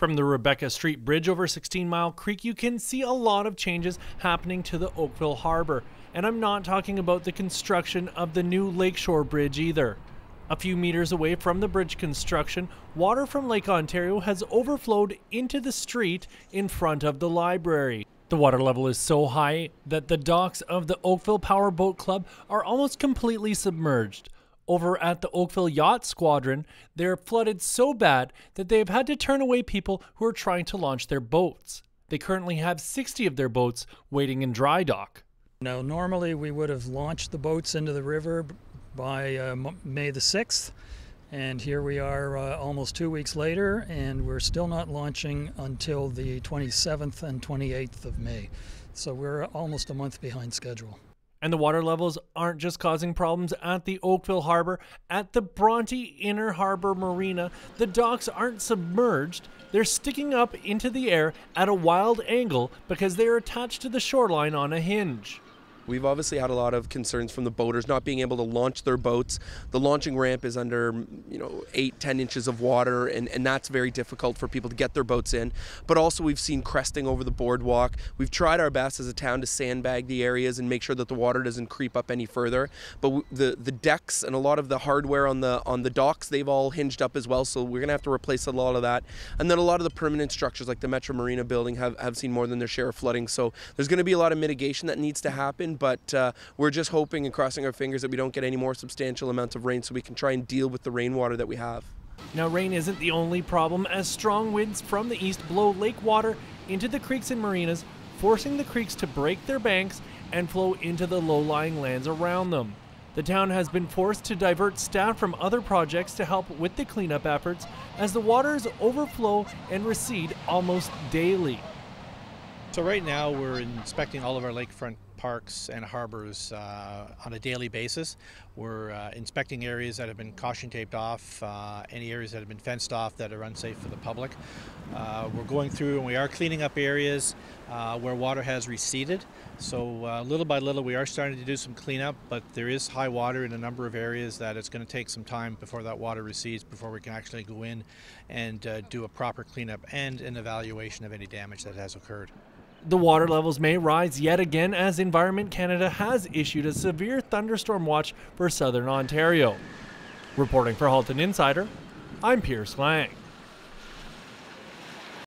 From the Rebecca Street Bridge over 16 Mile Creek, you can see a lot of changes happening to the Oakville Harbor. And I'm not talking about the construction of the new Lakeshore Bridge either. A few meters away from the bridge construction, water from Lake Ontario has overflowed into the street in front of the library. The water level is so high that the docks of the Oakville Power Boat Club are almost completely submerged. Over at the Oakville Yacht Squadron, they're flooded so bad that they've had to turn away people who are trying to launch their boats. They currently have 60 of their boats waiting in dry dock. Now, normally we would have launched the boats into the river by May the 6th, and here we are almost 2 weeks later, and we're still not launching until the 27th and 28th of May. So we're almost a month behind schedule. And the water levels aren't just causing problems at the Oakville Harbor. At the Bronte Inner Harbor Marina, the docks aren't submerged. They're sticking up into the air at a wild angle because they are attached to the shoreline on a hinge. We've obviously had a lot of concerns from the boaters not being able to launch their boats. The launching ramp is under 8-10 inches of water, and that's very difficult for people to get their boats in. But also we've seen cresting over the boardwalk. We've tried our best as a town to sandbag the areas and make sure that the water doesn't creep up any further. But the decks and a lot of the hardware on the docks, they've all hinged up as well, so we're going to have to replace a lot of that. And then a lot of the permanent structures like the Metro Marina building have seen more than their share of flooding. So there's going to be a lot of mitigation that needs to happen. But we're just hoping and crossing our fingers that we don't get any more substantial amounts of rain so we can try and deal with the rainwater that we have. Now, rain isn't the only problem, as strong winds from the east blow lake water into the creeks and marinas, forcing the creeks to break their banks and flow into the low-lying lands around them. The town has been forced to divert staff from other projects to help with the cleanup efforts as the waters overflow and recede almost daily. So right now we're inspecting all of our lakefront parks and harbors on a daily basis. We're inspecting areas that have been caution taped off, any areas that have been fenced off that are unsafe for the public. We're going through and we are cleaning up areas where water has receded. So little by little we are starting to do some cleanup, but there is high water in a number of areas that it's going to take some time before that water recedes, before we can actually go in and do a proper cleanup and an evaluation of any damage that has occurred. The water levels may rise yet again as Environment Canada has issued a severe thunderstorm watch for southern Ontario. Reporting for Halton Insider, I'm Pierce Lang.